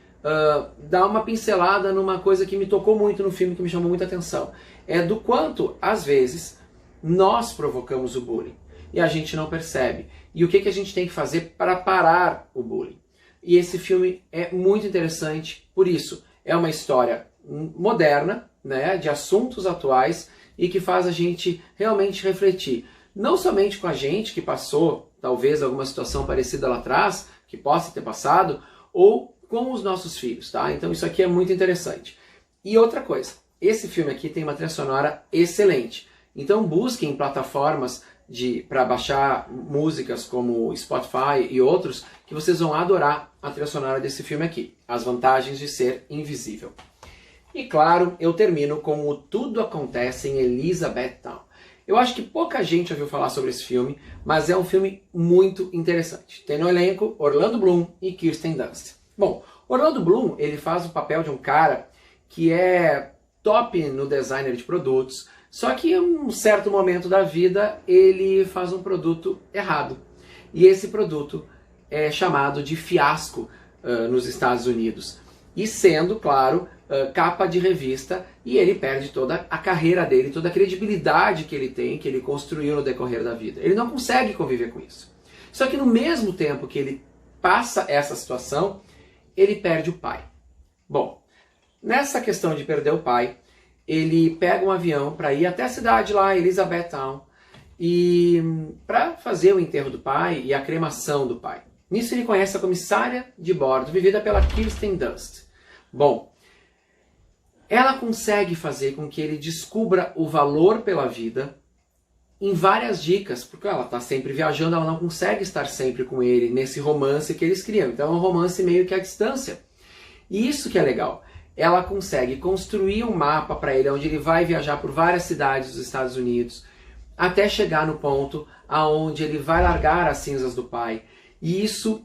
dá uma pincelada numa coisa que me tocou muito no filme, que me chamou muita atenção. É do quanto, às vezes, nós provocamos o bullying e a gente não percebe. E o que a gente tem que fazer para parar o bullying. E esse filme é muito interessante por isso. É uma história moderna, né, de assuntos atuais, e que faz a gente realmente refletir. Não somente com a gente que passou, talvez, alguma situação parecida lá atrás, que possa ter passado, ou com os nossos filhos, tá? Então isso aqui é muito interessante. E outra coisa, esse filme aqui tem uma trilha sonora excelente. Então busquem plataformas para baixar músicas como Spotify e outros, que vocês vão adorar a trilha sonora desse filme aqui. As Vantagens de Ser Invisível. E claro, eu termino com o Tudo Acontece em Elizabethtown. Eu acho que pouca gente ouviu falar sobre esse filme, mas é um filme muito interessante. Tem no elenco Orlando Bloom e Kirsten Dunst. Bom, Orlando Bloom, ele faz o papel de um cara que é top no designer de produtos, só que em um certo momento da vida ele faz um produto errado. E esse produto é chamado de fiasco nos Estados Unidos. E sendo, claro, capa de revista, e ele perde toda a carreira dele, toda a credibilidade que ele tem, que ele construiu no decorrer da vida. Ele não consegue conviver com isso. Só que no mesmo tempo que ele passa essa situação, ele perde o pai. Bom, nessa questão de perder o pai, ele pega um avião para ir até a cidade lá, Elizabethtown, e para fazer o enterro do pai e a cremação do pai. Nisso ele conhece a comissária de bordo, vivida pela Kirsten Dunst. Bom, ela consegue fazer com que ele descubra o valor pela vida em várias dicas, porque ela está sempre viajando, ela não consegue estar sempre com ele nesse romance que eles criam. Então é um romance meio que à distância. E isso que é legal. Ela consegue construir um mapa para ele, onde ele vai viajar por várias cidades dos Estados Unidos, até chegar no ponto aonde ele vai largar as cinzas do pai. E isso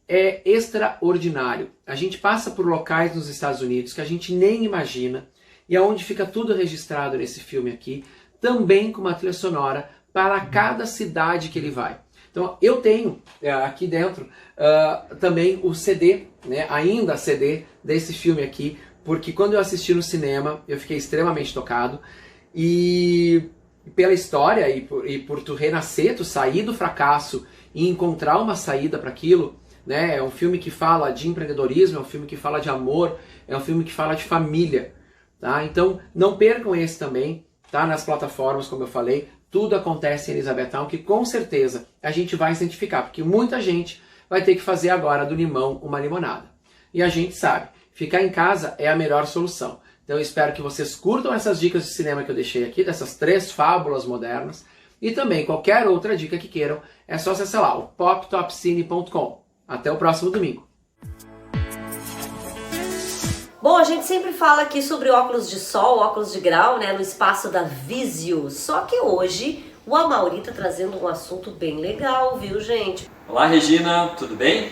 é extraordinário. A gente passa por locais nos Estados Unidos que a gente nem imagina, e é onde fica tudo registrado nesse filme aqui, também com uma trilha sonora para cada cidade que ele vai. Então eu tenho aqui dentro também o CD, né, ainda CD desse filme aqui, porque quando eu assisti no cinema eu fiquei extremamente tocado, e pela história e por tu renascer, tu sair do fracasso e encontrar uma saída para aquilo, né? É um filme que fala de empreendedorismo, é um filme que fala de amor, é um filme que fala de família, tá? Então não percam esse também, tá? Nas plataformas, como eu falei, Tudo Acontece em Elizabethtown, que com certeza a gente vai se identificar, porque muita gente vai ter que fazer agora do limão uma limonada. E a gente sabe, ficar em casa é a melhor solução. Então eu espero que vocês curtam essas dicas de cinema que eu deixei aqui, dessas 3 fábulas modernas, e também qualquer outra dica que queiram, é só acessar lá, o poptopcine.com. Até o próximo domingo. Bom, a gente sempre fala aqui sobre óculos de sol, óculos de grau, né, no espaço da Vizio. Só que hoje o Amaury tá trazendo um assunto bem legal, viu, gente? Olá, Regina, tudo bem?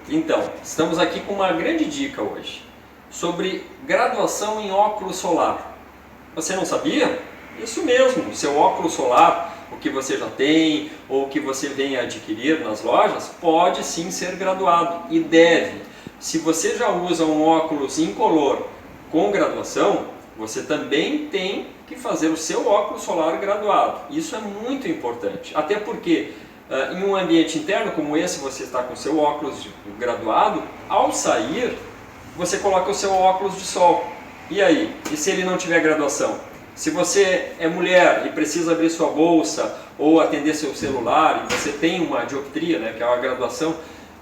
Então, estamos aqui com uma grande dica hoje sobre graduação em óculos solar. Você não sabia? Isso mesmo, o seu óculos solar, o que você já tem ou o que você vem adquirir nas lojas, pode sim ser graduado e deve. Se você já usa um óculos incolor com graduação, você também tem que fazer o seu óculos solar graduado. Isso é muito importante, até porque em um ambiente interno como esse, você está com o seu óculos graduado, ao sair, você coloca o seu óculos de sol. E aí? E se ele não tiver graduação? Se você é mulher e precisa abrir sua bolsa ou atender seu celular e você tem uma dioptria, né, que é uma graduação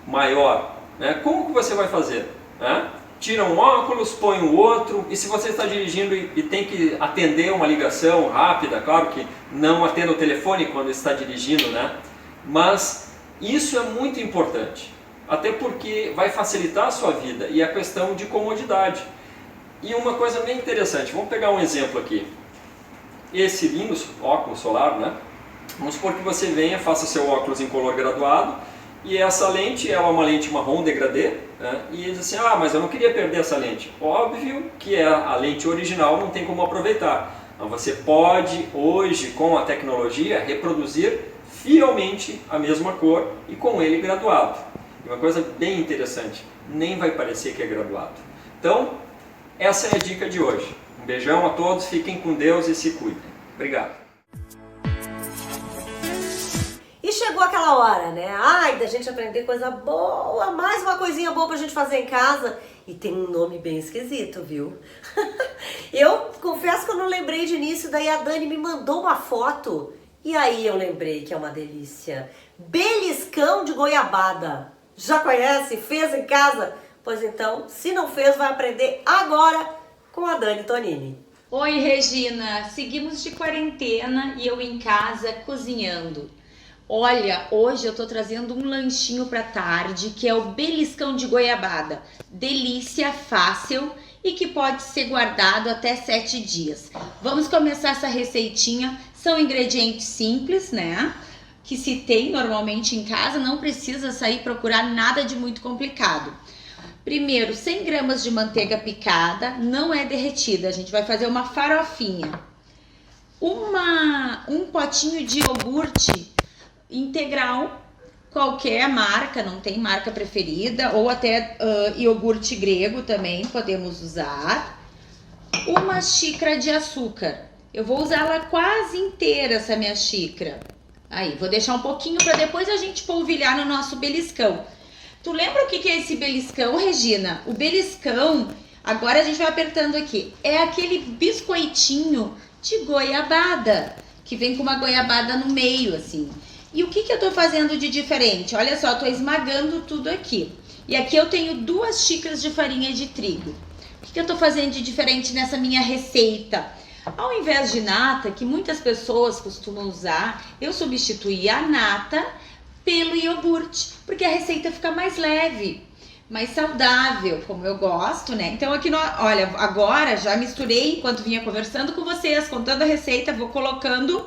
maior, né, como que você vai fazer? Né? Tira um óculos, põe o outro, e se você está dirigindo e tem que atender uma ligação rápida, claro que não atenda o telefone quando está dirigindo, né? Mas isso é muito importante, até porque vai facilitar a sua vida e a questão de comodidade. E uma coisa bem interessante, vamos pegar um exemplo aqui. Esse lindo óculos solar, né? Vamos supor que você venha, faça seu óculos em color graduado, e essa lente é uma lente marrom degradê, né? E diz assim, mas eu não queria perder essa lente. Óbvio que a lente original não tem como aproveitar. Então você pode hoje, com a tecnologia, reproduzir fielmente a mesma cor e com ele graduado. E uma coisa bem interessante, nem vai parecer que é graduado. Então, essa é a dica de hoje. Um beijão a todos, fiquem com Deus e se cuidem. Obrigado. E chegou aquela hora, né? Ai, da gente aprender coisa boa, mais uma coisinha boa pra gente fazer em casa. E tem um nome bem esquisito, viu? Eu confesso que eu não lembrei de início, daí a Dani me mandou uma foto. E aí eu lembrei que é uma delícia. Beliscão de goiabada. Já conhece? Fez em casa? Pois então, se não fez, vai aprender agora com a Dani Tonini. Oi, Regina. Seguimos de quarentena e eu em casa cozinhando. Olha, hoje eu tô trazendo um lanchinho pra tarde, que é o beliscão de goiabada. Delícia, fácil e que pode ser guardado até 7 dias. Vamos começar essa receitinha. São ingredientes simples, né? Que se tem normalmente em casa, não precisa sair procurar nada de muito complicado. Primeiro, 100 gramas de manteiga picada, não é derretida, a gente vai fazer uma farofinha. Um potinho de iogurte integral, qualquer marca, não tem marca preferida, ou até iogurte grego também podemos usar. Uma xícara de açúcar. Eu vou usar ela quase inteira, essa minha xícara. Aí, vou deixar um pouquinho para depois a gente polvilhar no nosso beliscão. Tu lembra o que é esse beliscão, Regina? O beliscão, agora a gente vai apertando aqui, é aquele biscoitinho de goiabada, que vem com uma goiabada no meio, assim. E o que eu tô fazendo de diferente? Olha só, eu tô esmagando tudo aqui. E aqui eu tenho 2 xícaras de farinha de trigo. O que eu tô fazendo de diferente nessa minha receita? Ao invés de nata, que muitas pessoas costumam usar, eu substituí a nata pelo iogurte, porque a receita fica mais leve, mais saudável, como eu gosto, né? Então aqui, olha, agora já misturei, enquanto vinha conversando com vocês, contando a receita, vou colocando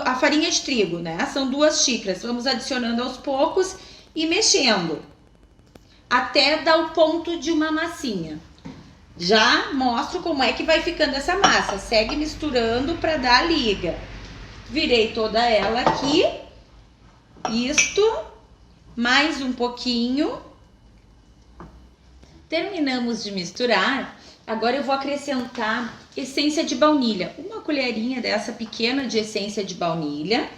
a farinha de trigo, né? São 2 xícaras, vamos adicionando aos poucos e mexendo, até dar o ponto de uma massinha. Já mostro como é que vai ficando essa massa. Segue misturando para dar a liga. Virei toda ela aqui. Isto. Mais um pouquinho. Terminamos de misturar. Agora eu vou acrescentar essência de baunilha. Uma colherinha dessa pequena de essência de baunilha.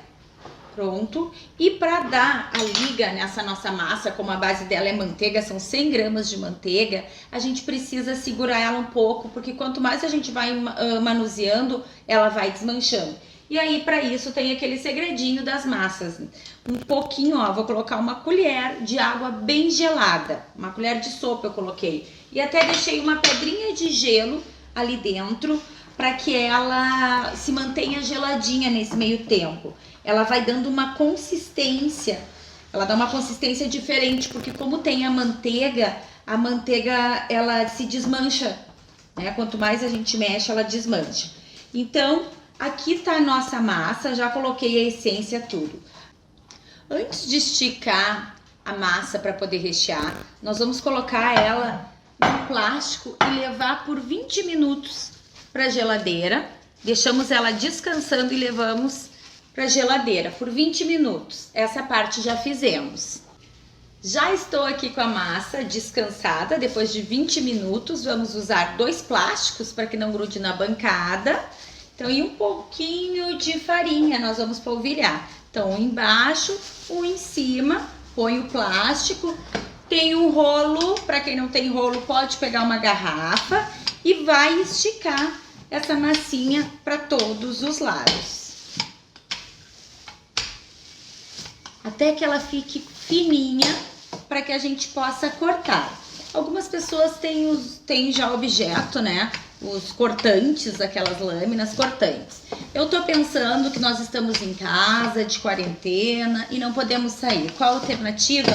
Pronto. E para dar a liga nessa nossa massa, como a base dela é manteiga, são 100 gramas de manteiga, a gente precisa segurar ela um pouco, porque quanto mais a gente vai manuseando, ela vai desmanchando. E aí, para isso, tem aquele segredinho das massas. Um pouquinho, ó, vou colocar uma colher de água bem gelada. Uma colher de sopa eu coloquei. E até deixei uma pedrinha de gelo ali dentro, para que ela se mantenha geladinha nesse meio tempo. Ela vai dando uma consistência, ela dá uma consistência diferente, porque como tem a manteiga ela se desmancha, né? Quanto mais a gente mexe, ela desmancha. Então, aqui tá a nossa massa, já coloquei a essência tudo. Antes de esticar a massa para poder rechear, nós vamos colocar ela no plástico e levar por 20 minutos para a geladeira. Deixamos ela descansando e levamos para a geladeira por 20 minutos. Essa parte já fizemos. Já estou aqui com a massa descansada, depois de 20 minutos, vamos usar 2 plásticos para que não grude na bancada. Então, e um pouquinho de farinha, nós vamos polvilhar. Então, um embaixo, um em cima, põe o plástico. Tem um rolo, para quem não tem rolo pode pegar uma garrafa e vai esticar essa massinha para todos os lados. Até que ela fique fininha para que a gente possa cortar. Algumas pessoas têm já objeto, né? Os cortantes, aquelas lâminas cortantes. Eu tô pensando que nós estamos em casa, de quarentena e não podemos sair. Qual a alternativa?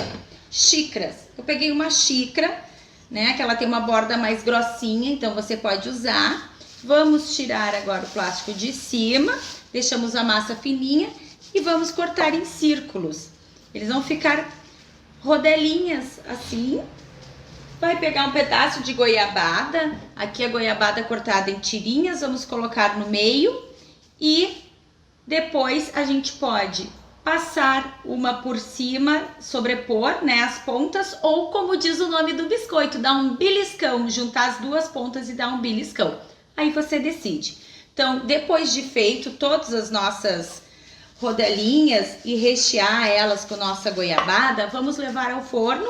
Xícaras. Eu peguei uma xícara, né? Que ela tem uma borda mais grossinha, então você pode usar. Vamos tirar agora o plástico de cima, deixamos a massa fininha e vamos cortar em círculos. Eles vão ficar rodelinhas assim. Vai pegar um pedaço de goiabada, aqui a goiabada cortada em tirinhas, vamos colocar no meio e depois a gente pode passar uma por cima, sobrepor, né, as pontas, ou como diz o nome do biscoito, dar um beliscão, juntar as 2 pontas e dar um beliscão. Aí você decide. Então, depois de feito todas as nossas rodelinhas e rechear elas com nossa goiabada, vamos levar ao forno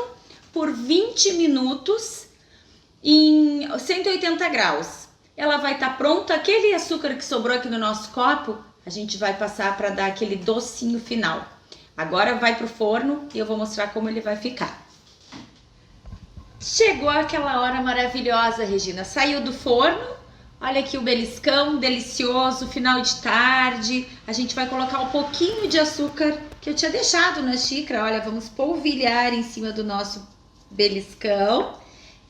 por 20 minutos em 180 graus. Ela vai estar pronta. Aquele açúcar que sobrou aqui no nosso copo, a gente vai passar para dar aquele docinho final. Agora vai pro forno e eu vou mostrar como ele vai ficar. Chegou aquela hora maravilhosa, Regina. Saiu do forno. Olha aqui o beliscão, delicioso, final de tarde. A gente vai colocar um pouquinho de açúcar que eu tinha deixado na xícara. Olha, vamos polvilhar em cima do nosso beliscão.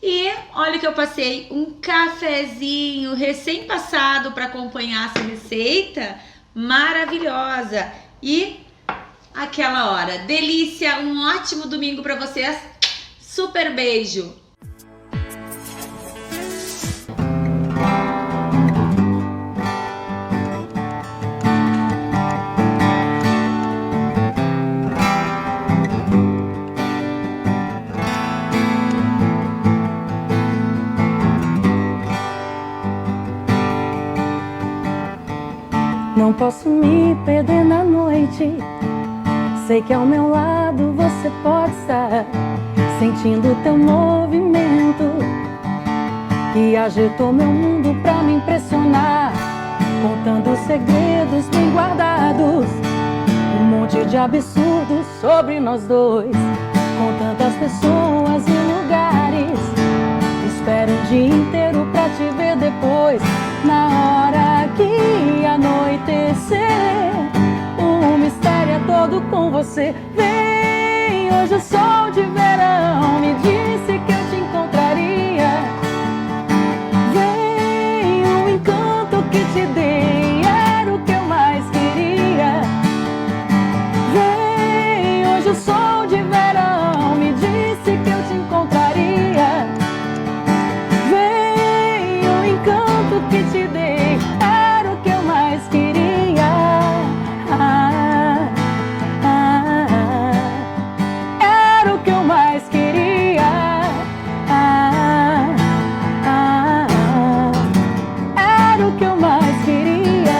E olha que eu passei um cafezinho recém-passado para acompanhar essa receita maravilhosa. E aquela hora, delícia, um ótimo domingo para vocês. Super beijo! Não posso me perder na noite. Sei que ao meu lado você pode estar, sentindo teu movimento que agitou meu mundo pra me impressionar, contando segredos bem guardados, um monte de absurdos sobre nós dois, com tantas pessoas e lugares. Espero um dia inteiro pra te ver depois, na hora que anoitecer. O mistério é todo com você. Vem, hoje o sol de verão me disse que eu te encontraria. Vem, o encanto que te dei era o que eu mais queria. Vem, hoje o sol de verão me disse que eu te encontraria. Vem, o encanto que te dei era o que eu mais queria. Era o que eu mais queria. Era o que eu mais queria.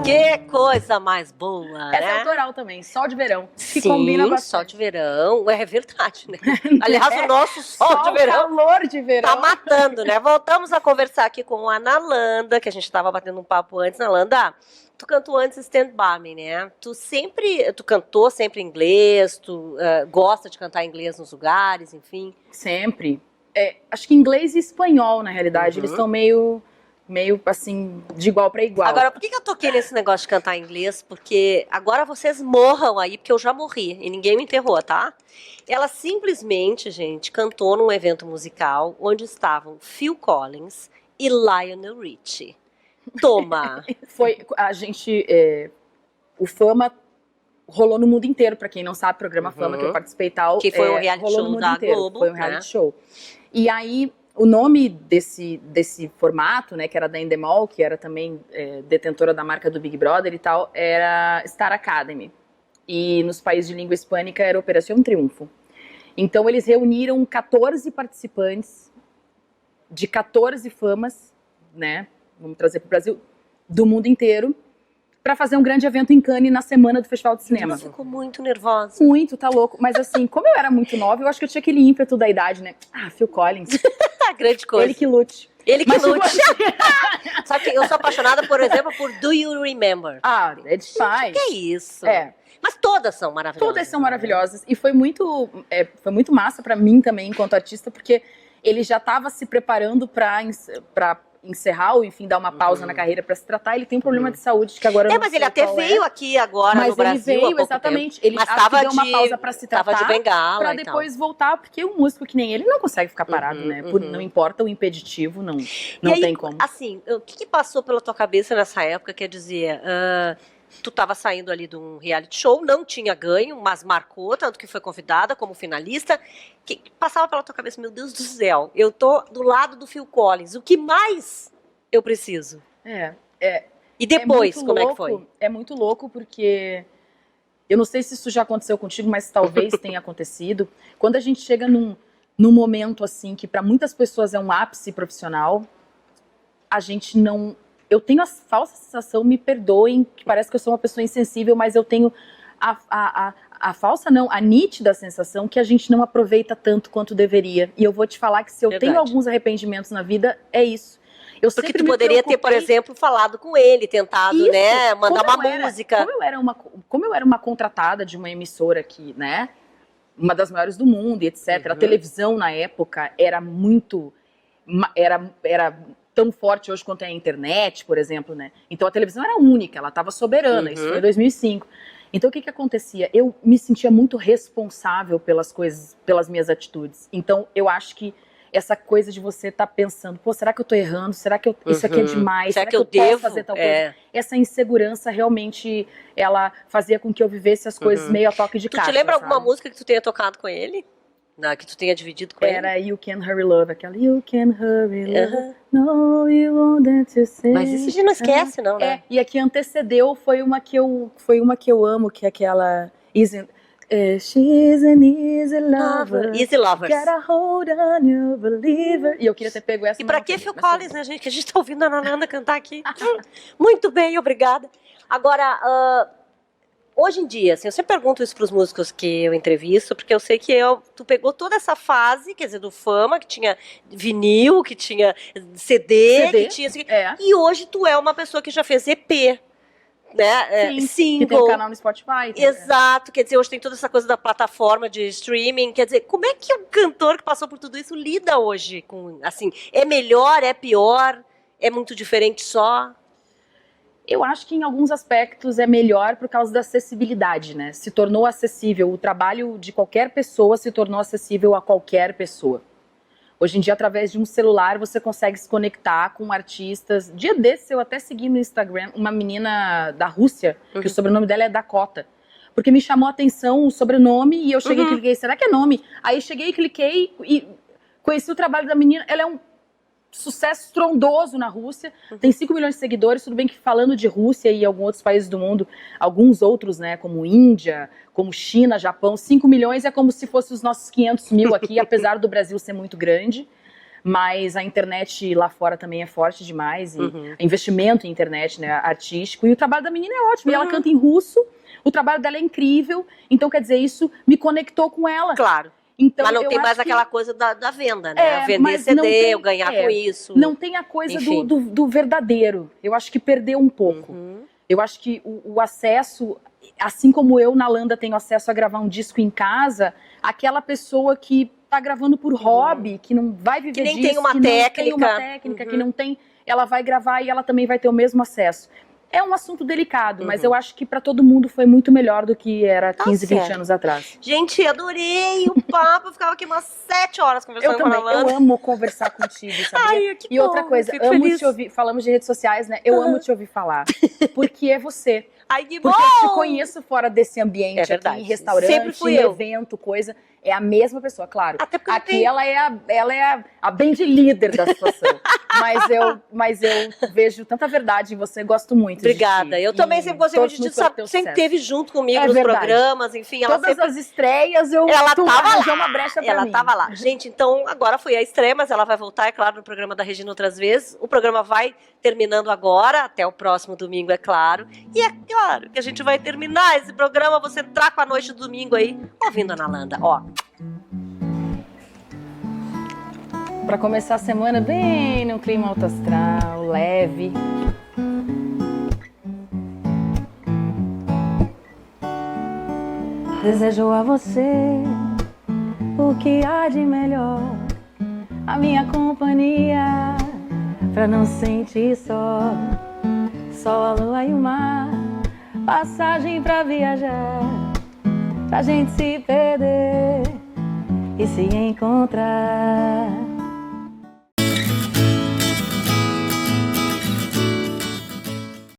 Que coisa mais boa, Essa né? é autoral também, Sol de Verão. Que Sim, combina bastante. sol de verão. É verdade, né? Aliás, o nosso sol de verão calor de verão. tá matando, né? Voltamos a conversar aqui com a Nalanda, que a gente tava batendo um papo antes. Nalanda, tu cantou antes Stand By Me, né? Tu cantou sempre em inglês, tu gosta de cantar em inglês nos lugares, enfim? Sempre. Acho que inglês e espanhol, na realidade, eles estão meio assim, de igual para igual. Agora, por que eu toquei nesse negócio de cantar em inglês? Porque agora vocês morram aí, porque eu já morri e ninguém me enterrou, tá? Ela simplesmente, gente, cantou num evento musical onde estavam Phil Collins e Lionel Richie. Toma! Foi, a gente, o Fama rolou no mundo inteiro, pra quem não sabe, o programa Fama que eu participei e tal. Que foi um reality rolou show no mundo da inteiro, Globo, foi um né? reality show. E aí, o nome desse formato, né, que era da Endemol, que era também detentora da marca do Big Brother e tal, era Star Academy. e nos países de língua hispânica era Operação Triunfo. Então eles reuniram 14 participantes de 14 famas, né? Vamos trazer para o Brasil, do mundo inteiro, para fazer um grande evento em Cannes na semana do Festival de Cinema. Você ficou muito nervosa. Muito, tá louco. Mas assim, como eu era muito nova, eu acho que eu tinha aquele ímpeto da idade, né? Ah, Phil Collins. Grande coisa. Ele que lute. Ele que Mas, lute. tipo, Sabe que eu sou apaixonada, por exemplo, por Do You Remember? Ah, é demais. Que é isso? É. Mas todas são maravilhosas. Todas são maravilhosas. E foi muito massa pra mim também, enquanto artista, porque ele já estava se preparando pra encerrar ou, enfim, dar uma pausa na carreira pra se tratar. Ele tem um problema de saúde que agora eu não mas sei ele até qual veio aqui agora mas no Brasil. Mas ele veio, exatamente. Ele mas acho que deu uma pausa pra se tratar. Tava de bengala pra e depois voltar, porque um músico que nem ele não consegue ficar parado, né? Não importa o impeditivo, não e aí, tem como. Assim, o que passou pela tua cabeça nessa época? Quer dizer, tu estava saindo ali de um reality show, não tinha ganho, mas marcou, tanto que foi convidada como finalista. Que passava pela tua cabeça, meu Deus do céu, eu tô do lado do Phil Collins, o que mais eu preciso? E depois, como é que foi? É muito louco, porque eu não sei se isso já aconteceu contigo, mas talvez tenha acontecido. Quando a gente chega num momento assim, que para muitas pessoas é um ápice profissional, a gente não... Eu tenho a falsa sensação, me perdoem, que parece que eu sou uma pessoa insensível, mas eu tenho a falsa não, a nítida sensação que a gente não aproveita tanto quanto deveria. E eu vou te falar que se eu tenho alguns arrependimentos na vida, é isso. Porque tu poderia ter, por exemplo, falado com ele, tentado, isso, né, mandar uma música. Como eu era uma contratada de uma emissora aqui, né, uma das maiores do mundo e etc. A televisão na época era muito... Era tão forte hoje quanto é a internet, por exemplo, né? Então a televisão era única, ela estava soberana, isso foi em 2005. Então o que acontecia? Eu me sentia muito responsável pelas coisas, pelas minhas atitudes. Então eu acho que essa coisa de você estar pensando, pô, será que eu tô errando? Será que isso aqui é demais? Será que eu devo fazer tal coisa? Essa insegurança realmente, ela fazia com que eu vivesse as coisas meio a toque de caixa. Tu te lembra alguma música que tu tenha tocado com ele? Que tu tenha dividido com ele? Era You Can Hurry Love, aquela You Can Hurry Love, no you won't dance to say. Mas isso a gente não esquece, não, né? E a que antecedeu foi uma que eu amo, que é aquela She's an easy lover. Easy Lovers. Get a hold on you, believer. E eu queria ter pego essa. E pra que Phil Collins, né, gente? Que a gente tá ouvindo a Nananda cantar aqui. Muito bem, obrigada. Agora, hoje em dia, assim, eu sempre pergunto isso pros músicos que eu entrevisto, porque eu sei que tu pegou toda essa fase, quer dizer, do fama, que tinha vinil, que tinha CD. Que tinha... E hoje tu é uma pessoa que já fez EP. Né? Single. Que tem um canal no Spotify. Exato, quer dizer, hoje tem toda essa coisa da plataforma de streaming, quer dizer, como é que um cantor que passou por tudo isso lida hoje com, assim, é melhor, é pior, é muito diferente só? Eu acho que em alguns aspectos é melhor por causa da acessibilidade, né? Se tornou acessível, o trabalho de qualquer pessoa se tornou acessível a qualquer pessoa. Hoje em dia, através de um celular, você consegue se conectar com artistas. Dia desses, eu até segui no Instagram uma menina da Rússia, que o sobrenome dela é Dakota. Porque me chamou a atenção o sobrenome e eu cheguei e cliquei, será que é nome? Aí cheguei e cliquei e conheci o trabalho da menina. Ela é um sucesso estrondoso na Rússia, tem 5 milhões de seguidores, tudo bem que falando de Rússia e alguns outros países do mundo, alguns outros, né, como Índia, como China, Japão, 5 milhões é como se fosse os nossos 500 mil aqui, apesar do Brasil ser muito grande, mas a internet lá fora também é forte demais, e investimento em internet, né, artístico, e o trabalho da menina é ótimo, e ela canta em russo, o trabalho dela é incrível, então quer dizer, isso me conectou com ela. Claro. Então, mas não tem mais aquela coisa da venda, né? Vender CD, eu ganhar com isso. Não tem a coisa do verdadeiro. Eu acho que perdeu um pouco. Eu acho que o acesso, assim como eu na Landa tenho acesso a gravar um disco em casa, aquela pessoa que tá gravando por hobby, que não vai viver disso, que nem tem uma técnica, que não tem, ela vai gravar e ela também vai ter o mesmo acesso. É um assunto delicado, mas eu acho que para todo mundo foi muito melhor do que era 15, 20 anos atrás. Gente, adorei o papo. Eu ficava aqui umas 7 horas conversando com a Landa. Eu amo conversar contigo, sabia? Ai, que e outra coisa, amo feliz. te ouvir, falamos de redes sociais, né? Eu amo te ouvir falar, porque é você. Ai, que porque bom! eu te conheço fora desse ambiente, aqui, em restaurante, sempre fui em eu. evento, coisa. É a mesma pessoa, claro. Até porque aqui ela é a band líder da situação. Mas eu vejo tanta verdade em você, gosto muito. Obrigada. Eu também sempre gostei muito de ti, sempre esteve junto comigo nos programas, enfim. Ela Todas sempre... as estreias ela tava lá. Uma brecha pra ela mim. tava lá. Gente, então agora foi a estreia, mas ela vai voltar, é claro, no programa da Regina outras vezes. O programa vai terminando agora, até o próximo domingo, é claro. E é claro que a gente vai terminar esse programa, você entrar com a noite do domingo aí, ouvindo a Nalanda, ó. Pra começar a semana bem num clima alto astral, leve. Desejo a você o que há de melhor, a minha companhia, pra não sentir só. Sol, a lua e o mar, passagem pra viajar, pra gente se perder e se encontrar.